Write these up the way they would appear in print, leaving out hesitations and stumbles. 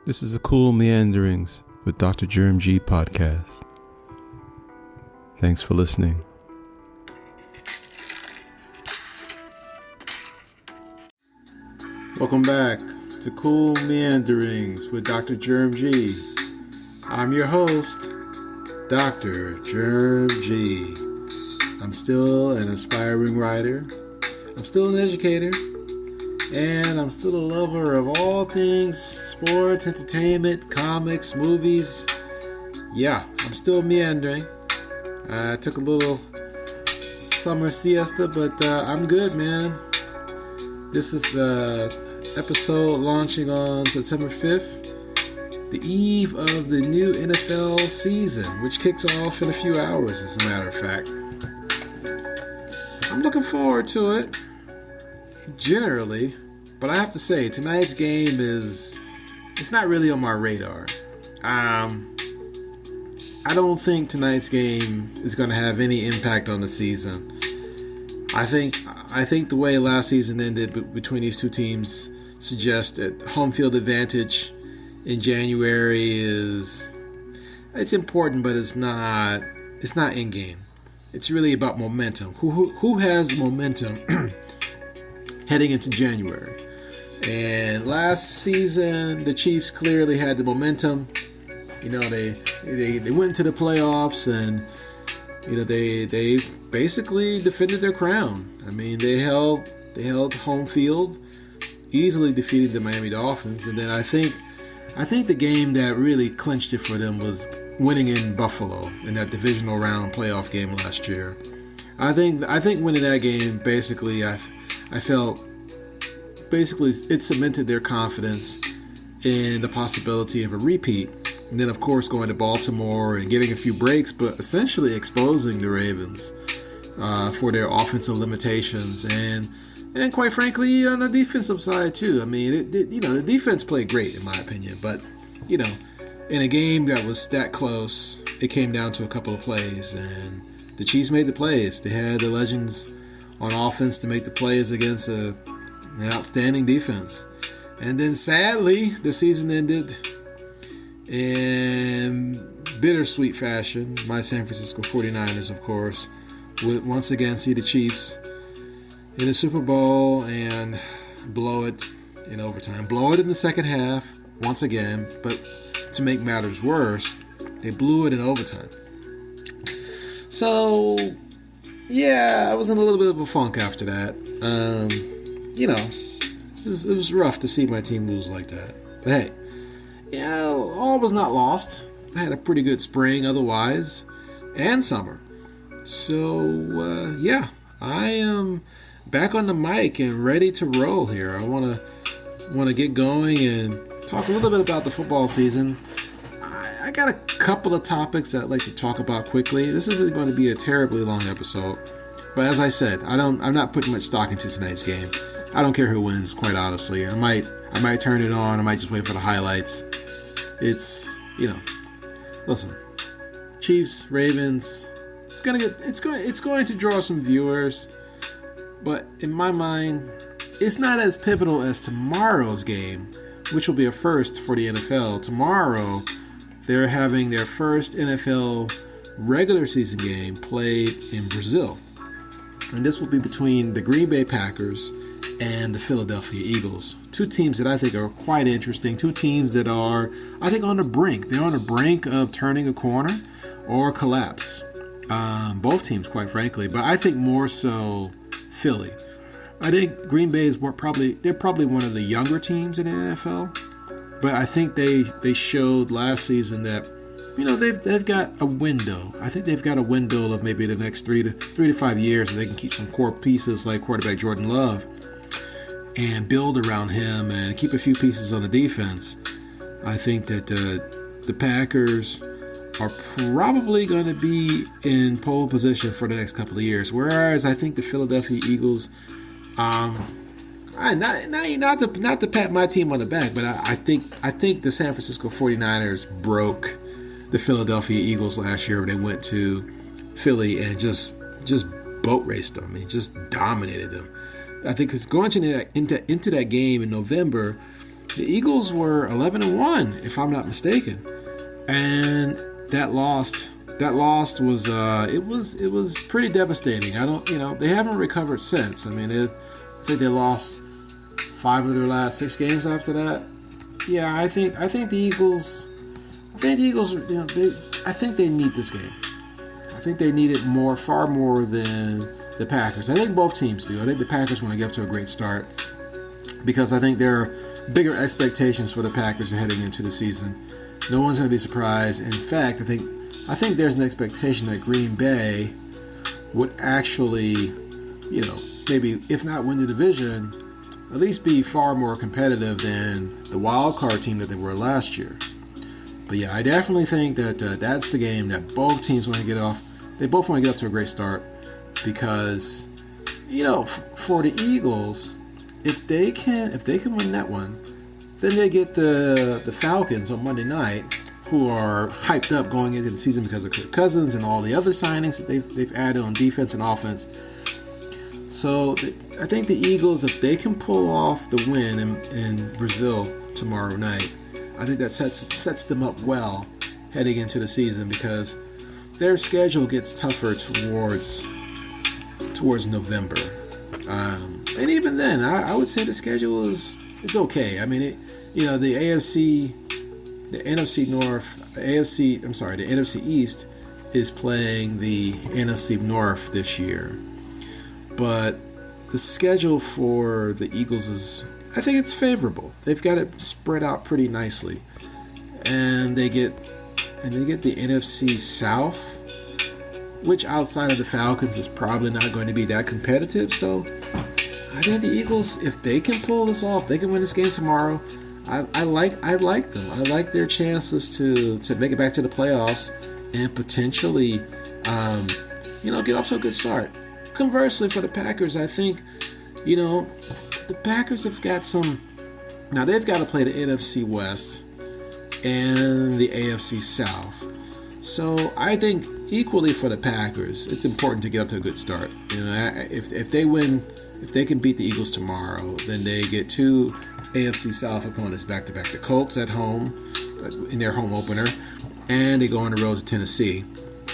This is the Cool Meanderings with Dr Jerm G podcast. Thanks for listening. Welcome back to Cool Meanderings with Dr Jerm G. I'm your host, Dr. Jerm G. I'm still an aspiring writer. I'm still an educator. And I'm still a lover of all things sports, entertainment, comics, movies. Yeah, I'm still meandering. I took a little summer siesta, but I'm good, man. This is episode launching on September 5th, the eve of the new NFL season, which kicks off in a few hours, as a matter of fact. I'm looking forward to it. Generally, but I have to say tonight's game it's not really on my radar. I don't think tonight's game is going to have any impact on the season. I think the way last season ended between these two teams suggests that home field advantage in January it's important, but it's not in game. It's really about momentum. Who has the momentum heading into January? And last season, the Chiefs clearly had the momentum. You know, they went into the playoffs, and you know they basically defended their crown. I mean, they held home field, easily defeated the Miami Dolphins, and then I think the game that really clinched it for them was winning in Buffalo in that divisional round playoff game last year. I think winning that game basically, I felt basically it cemented their confidence in the possibility of a repeat. And then, of course, going to Baltimore and getting a few breaks, but essentially exposing the Ravens for their offensive limitations. And quite frankly, on the defensive side, too. I mean, the defense played great, in my opinion. But, in a game that was that close, it came down to a couple of plays. And the Chiefs made the plays. They had the legends on offense to make the plays against an outstanding defense. And then, sadly, the season ended in bittersweet fashion. My San Francisco 49ers, of course, would once again see the Chiefs in the Super Bowl and blow it in overtime. Blow it in the second half, once again. But to make matters worse, they blew it in overtime. So, yeah, I was in a little bit of a funk after that. It was rough to see my team lose like that. But hey, all was not lost. I had a pretty good spring otherwise, and summer. So, I am back on the mic and ready to roll here. I want to get going and talk a little bit about the football season. I got a couple of topics that I'd like to talk about quickly. This isn't going to be a terribly long episode, but as I said, I'm not putting much stock into tonight's game. I don't care who wins, quite honestly. I might turn it on. I might just wait for the highlights. It's listen, Chiefs, Ravens. It's going to draw some viewers, but in my mind, it's not as pivotal as tomorrow's game, which will be a first for the NFL. Tomorrow, they're having their first NFL regular season game played in Brazil, and this will be between the Green Bay Packers and the Philadelphia Eagles. Two teams that I think are quite interesting. Two teams that are, I think, on the brink. They're on the brink of turning a corner or collapse. Both teams, quite frankly. But I think more so Philly. I think Green Bay is they're probably one of the younger teams in the NFL. But I think they showed last season that, they've got a window. I think they've got a window of maybe the next 3 to 5 years where they can keep some core pieces like quarterback Jordan Love and build around him and keep a few pieces on the defense. I think that the Packers are probably going to be in pole position for the next couple of years. Whereas I think the Philadelphia Eagles, not to pat my team on the back, but I think the San Francisco 49ers broke the Philadelphia Eagles last year when they went to Philly and just boat raced them. Just dominated them. I think it's going into that game in November. The Eagles were 11-1, if I'm not mistaken, and that loss was it was pretty devastating. They haven't recovered since. I mean, I think they lost 5 of their last 6 games after that. Yeah, I think the Eagles. I think they need this game. I think they need it far more than the Packers. I think both teams do. I think the Packers want to get up to a great start because I think there are bigger expectations for the Packers heading into the season. No one's going to be surprised. In fact, I think there's an expectation that Green Bay would actually, maybe if not win the division, at least be far more competitive than the wild card team that they were last year. But yeah, I definitely think that that's the game that both teams want to get off. They both want to get up to a great start because, for the Eagles, if they can win that one, then they get the Falcons on Monday night, who are hyped up going into the season because of Kirk Cousins and all the other signings that they've added on defense and offense. So I think the Eagles, if they can pull off the win in Brazil tomorrow night, I think that sets them up well heading into the season because their schedule gets tougher towards November. And even then, I would say the schedule it's okay. I mean, the NFC East is playing the NFC North this year. But the schedule for the Eagles I think it's favorable. They've got it spread out pretty nicely. And they get the NFC South, which outside of the Falcons is probably not going to be that competitive. So I think the Eagles, if they can pull this off, they can win this game tomorrow. I like them. I like their chances to make it back to the playoffs and potentially, get off to a good start. Conversely, for the Packers, I think, the Packers have got some. Now they've got to play the NFC West and the AFC South. So I think equally for the Packers, it's important to get up to a good start. If they win, if they can beat the Eagles tomorrow, then they get 2 AFC South opponents back-to-back. The Colts at home in their home opener, and they go on the road to Tennessee.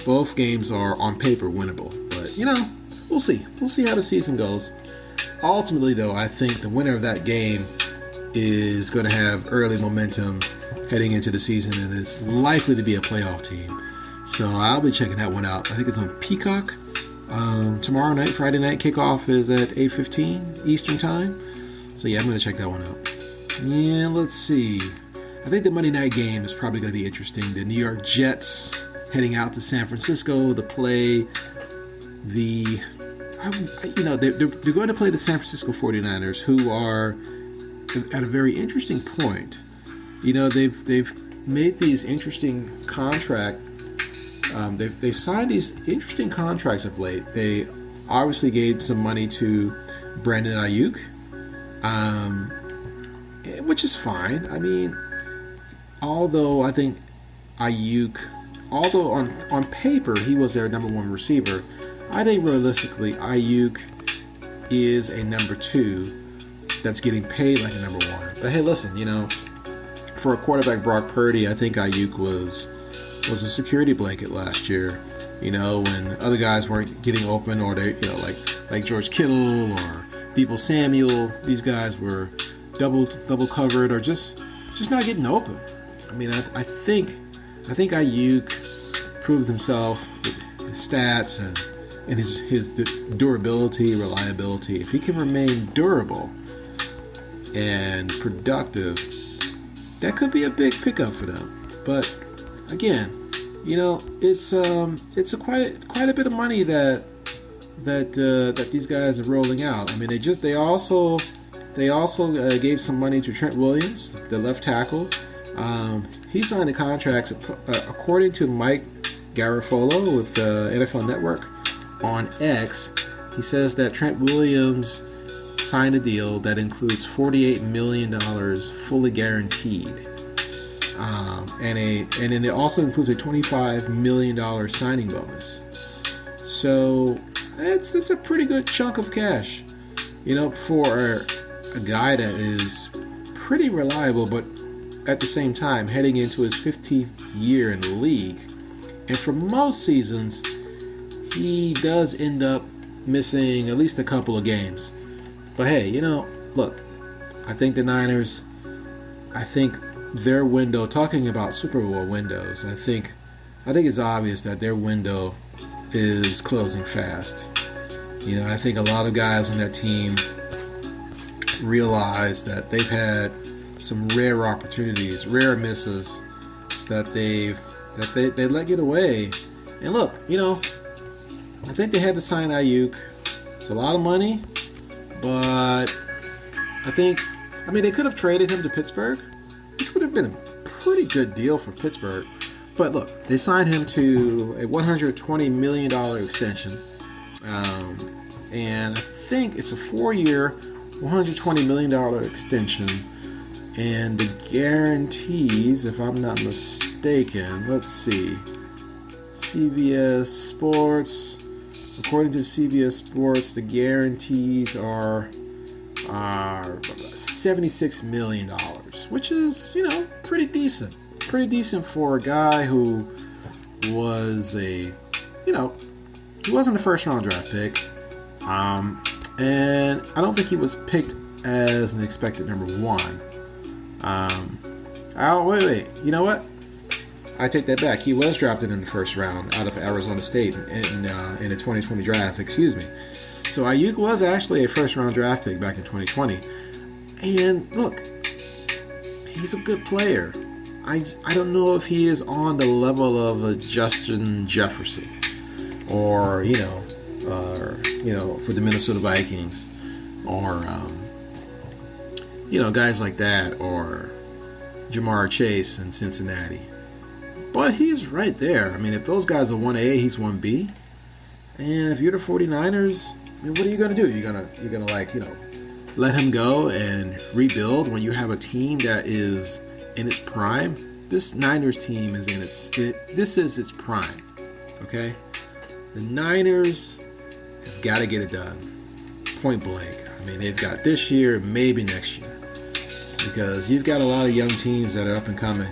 Both games are on paper winnable, but we'll see. We'll see how the season goes. Ultimately, though, I think the winner of that game is going to have early momentum heading into the season and is likely to be a playoff team. So I'll be checking that one out. I think it's on Peacock tomorrow night. Friday night kickoff is at 8:15 Eastern Time. So yeah, I'm going to check that one out. Yeah, let's see. I think the Monday night game is probably going to be interesting. The New York Jets heading out to San Francisco to play they're going to play the San Francisco 49ers, who are at a very interesting point. They've made these interesting contracts. They've signed these interesting contracts of late. They obviously gave some money to Brandon Ayuk, which is fine. I mean, although I think Ayuk, although on paper he was their number 1 receiver, I think realistically Ayuk is a number 2 that's getting paid like a number 1. But hey, listen, for a quarterback, Brock Purdy, I think Ayuk was a security blanket last year. When other guys weren't getting open, or they, like George Kittle or Deebo Samuel, these guys were double covered or just not getting open. I mean, I think Ayuk proved himself with his stats and his durability, reliability. If he can remain durable and productive, that could be a big pickup for them. But again, it's quite a bit of money that these guys are rolling out. I mean, they also gave some money to Trent Williams, the left tackle. He signed the contracts according to Mike Garafolo with NFL Network on X. He says that Trent Williams signed a deal that includes $48 million fully guaranteed. And then it also includes a $25 million signing bonus. So it's a pretty good chunk of cash, for a guy that is pretty reliable, but at the same time heading into his 15th year in the league. And for most seasons, he does end up missing at least a couple of games. But hey, look, I think the Niners, their window, talking about Super Bowl windows, I think it's obvious that their window is closing fast. I think a lot of guys on that team realize that they've had some rare opportunities, rare misses that they let get away. And look, I think they had to sign Ayuk. It's a lot of money, but they could have traded him to Pittsburgh, which would have been a pretty good deal for Pittsburgh. But look, they signed him to a $120 million extension. And I think it's a 4-year, $120 million extension. And the guarantees, if I'm not mistaken, let's see. CBS Sports. According to CBS Sports, the guarantees are $76 million, which is, pretty decent. Pretty decent for a guy who was he wasn't a first-round draft pick. And I don't think he was picked as an expected number 1. Wait. You know what? I take that back. He was drafted in the first round out of Arizona State in the 2020 draft. Excuse me. So Ayuk was actually a first-round draft pick back in 2020. And look, he's a good player. I don't know if he is on the level of a Justin Jefferson or for the Minnesota Vikings or guys like that, or Jamar Chase in Cincinnati. But he's right there. If those guys are 1A, he's 1B. And if you're the 49ers, what are you going to do? You're going to let him go and rebuild when you have a team that is in its prime? This Niners team is this is its prime. Okay? The Niners have got to get it done. Point blank. They've got this year, maybe next year. Because you've got a lot of young teams that are up and coming.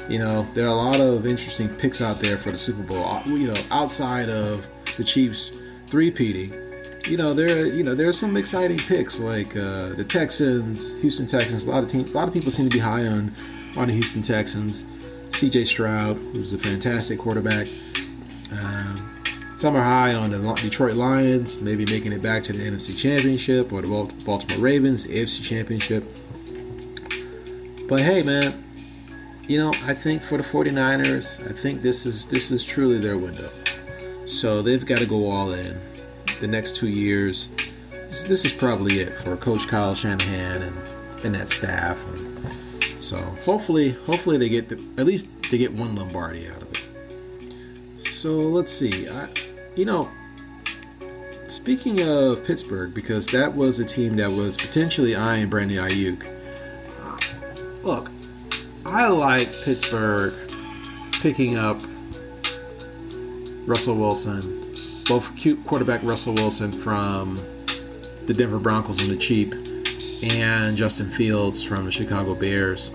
There are a lot of interesting picks out there for the Super Bowl. Outside of the Chiefs three-peating, there are some exciting picks like the Texans, Houston Texans. A lot of people seem to be high on the Houston Texans. C.J. Stroud, who's a fantastic quarterback. Some are high on the Detroit Lions, maybe making it back to the NFC Championship, or the Baltimore Ravens, the AFC Championship. But hey, man, I think for the 49ers, I think this is truly their window. So they've got to go all in. The next 2 years, this is probably it for Coach Kyle Shanahan and that staff. And so hopefully they get at least they get one Lombardi out of it. So let's see. Speaking of Pittsburgh, because that was a team that was potentially eyeing Brandon Ayuk. Look, I like Pittsburgh picking up Russell Wilson, both cute quarterback Russell Wilson from the Denver Broncos on the cheap, and Justin Fields from the Chicago Bears.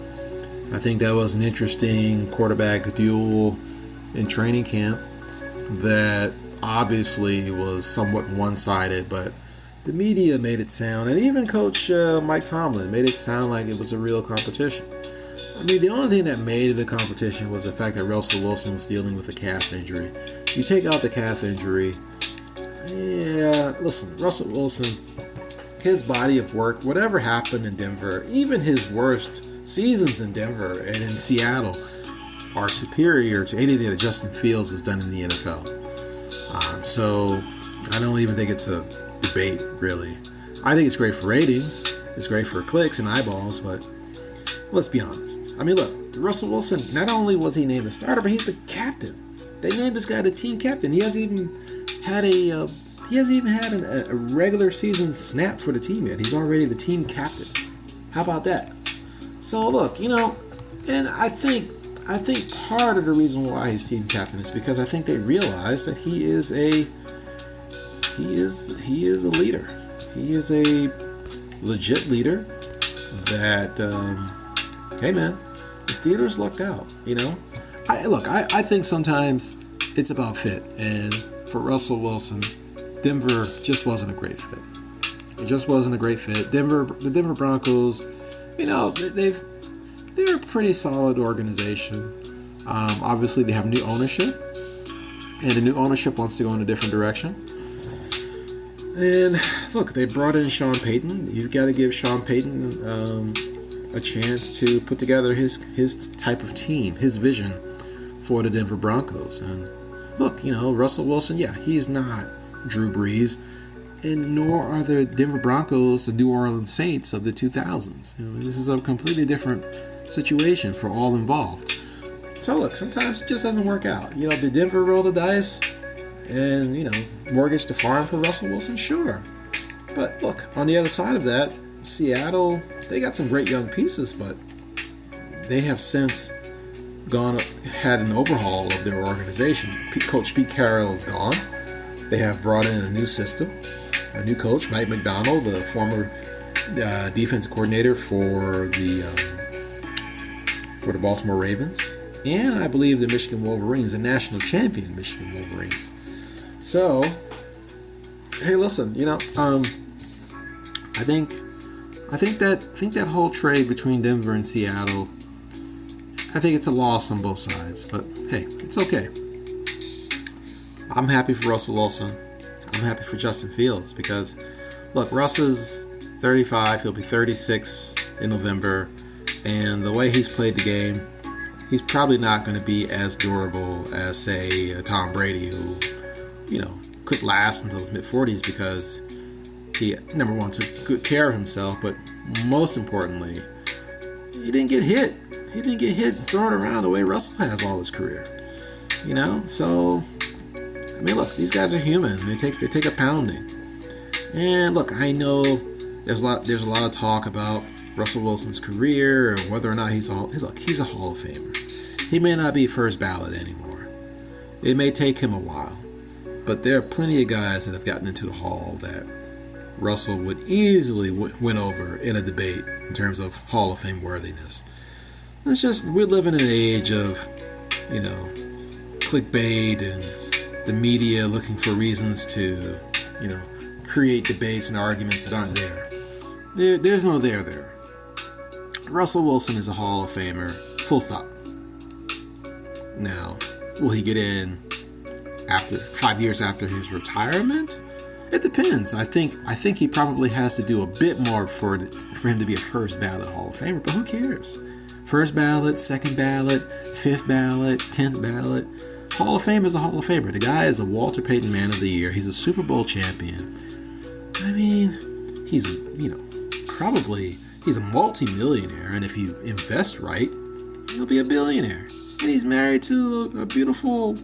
I think that was an interesting quarterback duel in training camp that obviously was somewhat one-sided, but the media made it sound, and even Coach Mike Tomlin made it sound like it was a real competition. The only thing that made it a competition was the fact that Russell Wilson was dealing with a calf injury. You take out the calf injury, listen, Russell Wilson, his body of work, whatever happened in Denver, even his worst seasons in Denver and in Seattle, are superior to anything that Justin Fields has done in the NFL. So I don't even think it's a debate, really. I think it's great for ratings. It's great for clicks and eyeballs, but let's be honest. Look, Russell Wilson, not only was he named a starter, but he's the captain. They named this guy the team captain. He hasn't even had a regular season snap for the team yet. He's already the team captain. How about that? So look, and I think part of the reason why he's team captain is because I think they realize that he is a leader. He is a legit leader. that, hey man, the Steelers lucked out. I think sometimes it's about fit, and for Russell Wilson, Denver just wasn't a great fit. It just wasn't a great fit. The Denver Broncos, they're a pretty solid organization. Obviously, they have new ownership, and the new ownership wants to go in a different direction. And look, they brought in Sean Payton. You've got to give Sean Payton a chance to put together his type of team, his vision for the Denver Broncos. And look, Russell Wilson, he's not Drew Brees, and nor are the Denver Broncos the New Orleans Saints of the 2000s. This is a completely different situation for all involved. So look, sometimes it just doesn't work out. Did Denver roll the dice and, mortgage the farm for Russell Wilson? Sure. But look, on the other side of that, Seattle, they got some great young pieces, but they have since had an overhaul of their organization. Coach Pete Carroll is gone. They have brought in a new system, a new coach, Mike McDonald, the former defensive coordinator for the Baltimore Ravens, and I believe the Michigan Wolverines, the national champion Michigan Wolverines. So, hey, listen, I think that whole trade between Denver and Seattle, I think it's a loss on both sides. But hey, it's okay. I'm happy for Russell Wilson. I'm happy for Justin Fields because, look, Russ is 35. He'll be 36 in November. And the way he's played the game, he's probably not going to be as durable as, say, a Tom Brady, who, could last until his mid-40s because he, number one, took good care of himself, but most importantly, he didn't get hit. He didn't get hit and thrown around the way Russell has all his career. So, look, these guys are human. They take a pounding. And look, I know there's a lot of talk about Russell Wilson's career and whether or not he's a Hall of Famer. He may not be first ballot anymore. It may take him a while. But there are plenty of guys that have gotten into the Hall that Russell would easily win over in a debate in terms of Hall of Fame worthiness. It's just, we're living in an age of, clickbait and the media looking for reasons to, create debates and arguments that aren't there. There's no there. Russell Wilson is a Hall of Famer, full stop. Now, will he get in after 5 years after his retirement? It depends. I think he probably has to do a bit more for him to be a first ballot Hall of Famer, but who cares? First ballot, second ballot, fifth ballot, 10th ballot. Hall of Fame is a Hall of Famer. The guy is a Walter Payton Man of the Year. He's a Super Bowl champion. He's a multi-millionaire, and if he invests right, he'll be a billionaire. And he's married to a beautiful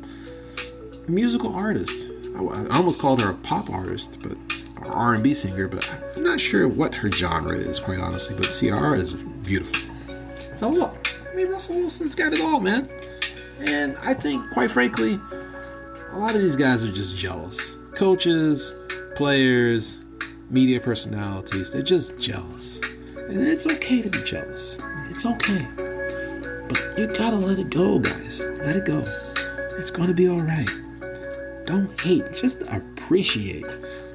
musical artist. I almost called her a pop artist, but or R&B singer, but I'm not sure what her genre is, quite honestly. But Ciara is beautiful. So look, Russell Wilson's got it all, man. And I think, quite frankly, a lot of these guys are just jealous. Coaches, players, media personalities, they're just jealous. And it's okay to be jealous. It's okay. But you gotta let it go, guys. Let it go. It's gonna be alright. Don't hate. Just appreciate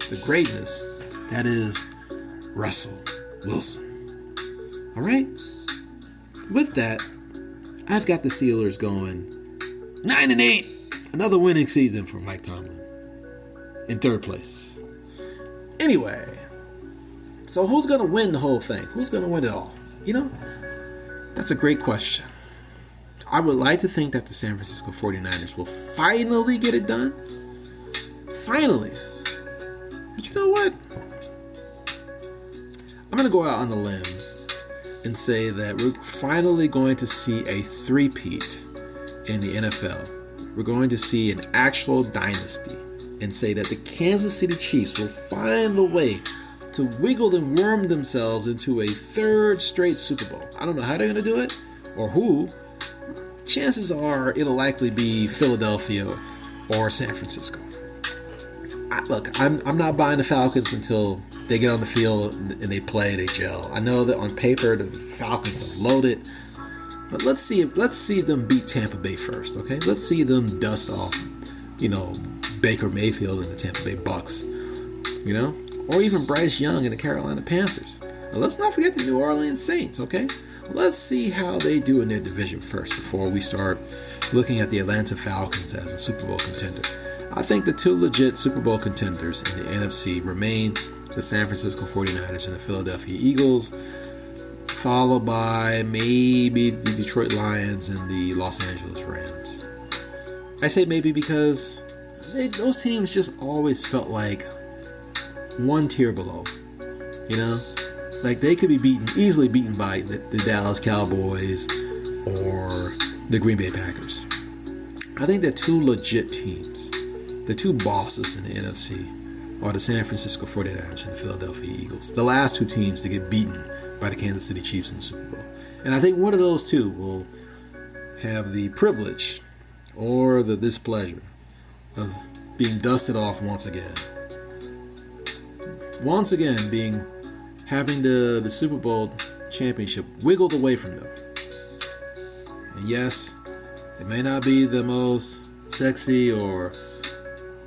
the greatness that is Russell Wilson. Alright? With that, I've got the Steelers going 9-8. Another winning season for Mike Tomlin. In third place. Anyway, so who's going to win the whole thing? Who's going to win it all? That's a great question. I would like to think that the San Francisco 49ers will finally get it done. Finally. But you know what? I'm going to go out on a limb and say that we're finally going to see a three-peat in the NFL. We're going to see an actual dynasty and say that the Kansas City Chiefs will find the way to wiggle and worm themselves into a third straight Super Bowl. I don't know how they're going to do it or who. Chances are it'll likely be Philadelphia or San Francisco. Look, I'm not buying the Falcons until they get on the field and they play, they gel. I know that on paper the Falcons are loaded, but let's see them beat Tampa Bay first, okay? Let's see them dust off, Baker Mayfield and the Tampa Bay Bucks, or even Bryce Young and the Carolina Panthers. Now, let's not forget the New Orleans Saints, okay? Let's see how they do in their division first before we start looking at the Atlanta Falcons as a Super Bowl contender. I think the two legit Super Bowl contenders in the NFC remain the San Francisco 49ers and the Philadelphia Eagles, followed by maybe the Detroit Lions and the Los Angeles Rams. I say maybe because those teams just always felt like one tier below, Like they could be easily beaten by the Dallas Cowboys or the Green Bay Packers. I think they're two legit teams. The two bosses in the NFC are the San Francisco 49ers and the Philadelphia Eagles. The last two teams to get beaten by the Kansas City Chiefs in the Super Bowl. And I think one of those two will have the privilege or the displeasure of being dusted off once again. Once again having the Super Bowl championship wiggled away from them. And yes, it may not be the most sexy or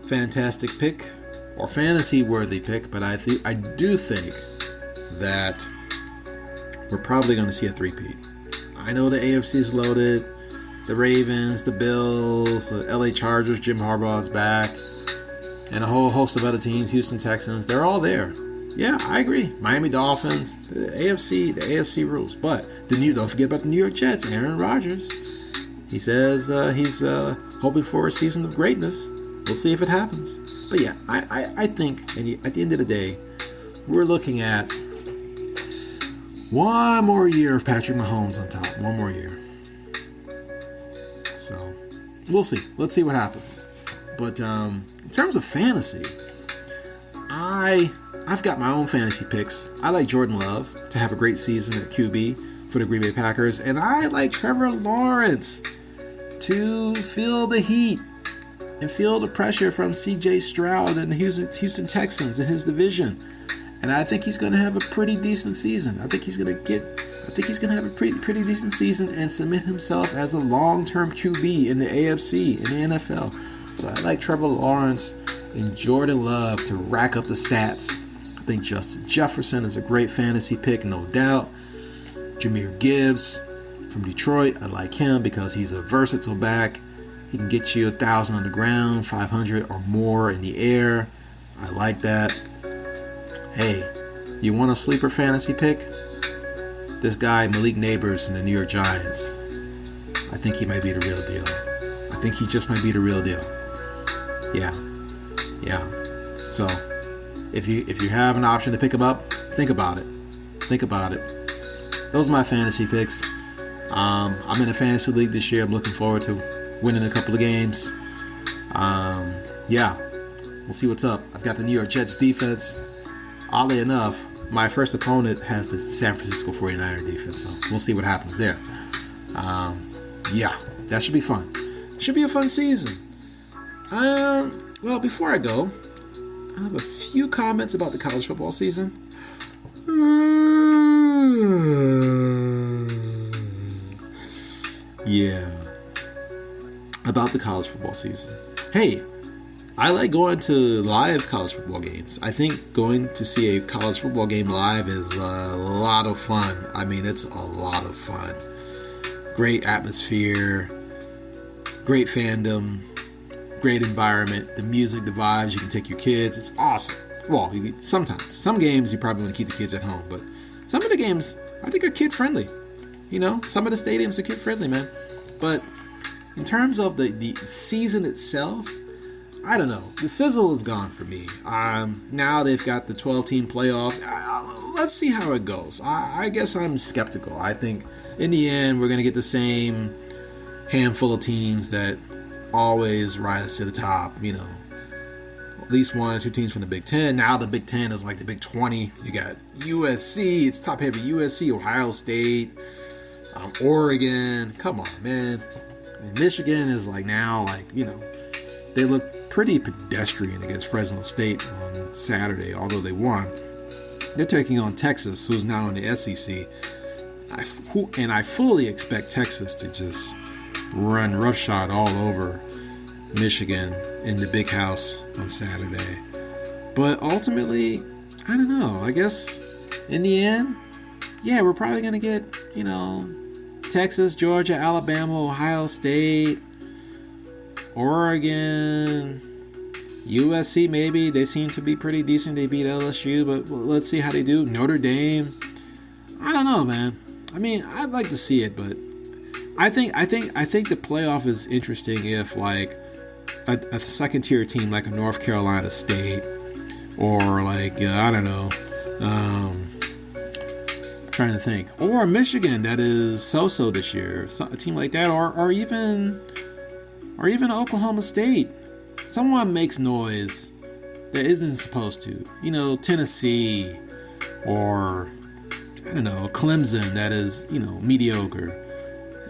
fantastic pick or fantasy-worthy pick, but I do think that we're probably going to see a three-peat. I know the AFC is loaded. The Ravens, the Bills, the LA Chargers, Jim Harbaugh is back, and a whole host of other teams, Houston Texans, they're all there. Yeah, I agree. Miami Dolphins, the AFC rules. But don't forget about the New York Jets, Aaron Rodgers. He says he's hoping for a season of greatness. We'll see if it happens. But yeah, I think at the end of the day, we're looking at one more year of Patrick Mahomes on top. One more year. So, we'll see. Let's see what happens. But in terms of fantasy, I've got my own fantasy picks. I like Jordan Love to have a great season at QB for the Green Bay Packers. And I like Trevor Lawrence to feel the heat and feel the pressure from C.J. Stroud and the Houston Texans in his division. And I think he's going to have a pretty decent season. I think he's going to have a pretty decent season and submit himself as a long-term QB in the AFC, in the NFL. So I like Trevor Lawrence and Jordan Love to rack up the stats. I think Justin Jefferson is a great fantasy pick, no doubt. Jahmyr Gibbs from Detroit, I like him because he's a versatile back. He can get you 1,000 on the ground, 500 or more in the air. I like that. Hey, you want a sleeper fantasy pick? This guy, Malik Neighbors in the New York Giants. I think he might be the real deal. I think he just might be the real deal. Yeah. So, if you have an option to pick him up, think about it. Those are my fantasy picks. I'm in a fantasy league this year. I'm looking forward to winning a couple of games. We'll see what's up. I've got the New York Jets defense. Oddly enough, my first opponent has the San Francisco 49er defense, so we'll see what happens there. That should be fun. Should be a fun season. Well, before I go, I have a few comments about the college football season. About the college football season. Hey, I like going to live college football games. I think going to see a college football game live is a lot of fun. I mean, it's a lot of fun. Great atmosphere, great fandom, great environment, the music, the vibes. You can take your kids. It's awesome. Well, sometimes. Some games you probably want to keep the kids at home, but some of the games I think are kid-friendly. Some of the stadiums are kid-friendly, man. But in terms of the season itself, I don't know. The sizzle is gone for me. Now they've got the 12-team playoff. Let's see how it goes. I guess I'm skeptical. I think in the end we're going to get the same handful of teams that always rise to the top. At least one or two teams from the Big Ten. Now the Big Ten is like the Big 20. You got USC. It's top heavy. USC, Ohio State, Oregon. Come on, man. And Michigan is they look pretty pedestrian against Fresno State on Saturday, although they won. They're taking on Texas, who's now in the SEC. I fully expect Texas to just run roughshod all over Michigan in the big house on Saturday. But ultimately, I don't know. I guess in the end, yeah, we're probably going to get, Texas, Georgia, Alabama, Ohio State, Oregon, USC maybe. They seem to be pretty decent. They beat LSU, but let's see how they do. Notre Dame. I don't know, man. I mean, I'd like to see it, but I think the playoff is interesting if like a second tier team like a North Carolina State or like I don't know, trying to think, or Michigan that is so this year, a team like that, or even Oklahoma State. Someone makes noise that isn't supposed to. Tennessee or I don't know, Clemson that is, mediocre.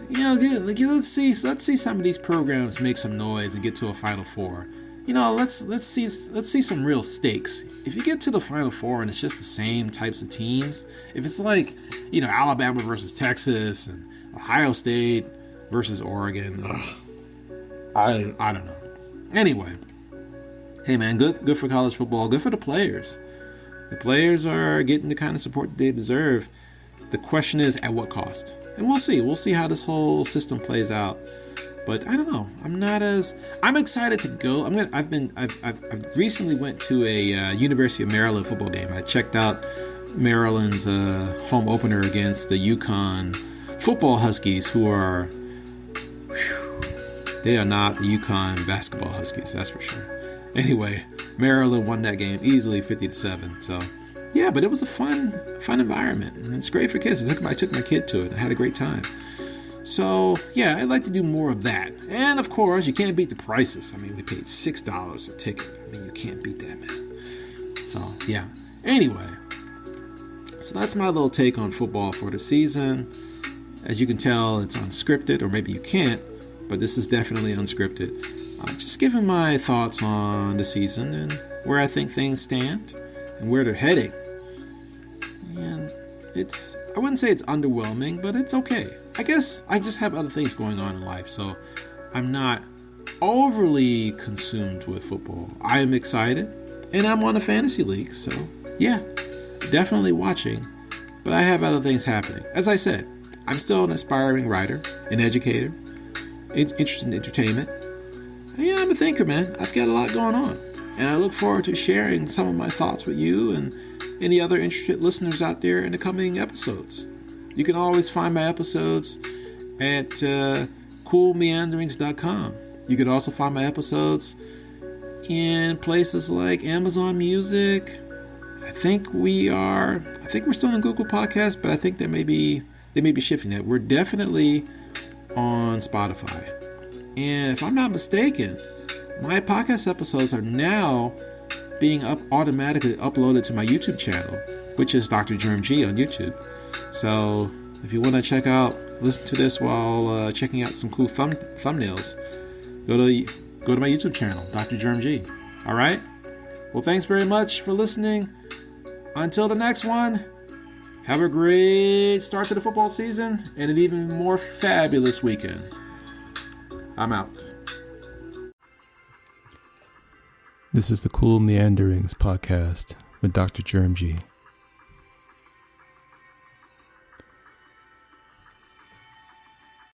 Let's see some of these programs make some noise and get to a Final Four. Let's see some real stakes. If you get to the Final Four and it's just the same types of teams, if it's like, Alabama versus Texas and Ohio State versus Oregon, I don't know. Anyway, hey man, good for college football, good for the players. The players are getting the kind of support they deserve. The question is, at what cost? And we'll see. We'll see how this whole system plays out. But I don't know. I'm excited to go. I've recently went to a University of Maryland football game. I checked out Maryland's home opener against the UConn football Huskies, who are, they are not the UConn basketball Huskies, that's for sure. Anyway, Maryland won that game easily, 50-7. So, yeah, but it was a fun environment, and it's great for kids. I took my kid to it. I had a great time. So, yeah, I'd like to do more of that. And of course, you can't beat the prices. I mean, we paid $6 a ticket. I mean, you can't beat that, man. So, yeah. Anyway, so that's my little take on football for the season. As you can tell, it's unscripted, or maybe you can't, but this is definitely unscripted. Just giving my thoughts on the season and where I think things stand and where they're heading. And I wouldn't say it's underwhelming, but it's okay. I guess I just have other things going on in life, so I'm not overly consumed with football. I am excited, and I'm on a fantasy league, so yeah, definitely watching, but I have other things happening. As I said, I'm still an aspiring writer, an educator, interested in entertainment. Yeah, I'm a thinker, man. I've got a lot going on. And I look forward to sharing some of my thoughts with you and any other interested listeners out there in the coming episodes. You can always find my episodes at coolmeanderings.com. You can also find my episodes in places like Amazon Music. I think we're still in Google Podcasts, but I think they may be shifting that. We're definitely on Spotify. And if I'm not mistaken, my podcast episodes are now being automatically uploaded to my YouTube channel, which is Dr Jerm G on YouTube. So if you want to listen to this while checking out some cool thumbnails, go to my YouTube channel, Dr Jerm G. All right. Well, thanks very much for listening. Until the next one, have a great start to the football season and an even more fabulous weekend. I'm out. This is the Cool Meanderings podcast with Dr. Jerm G.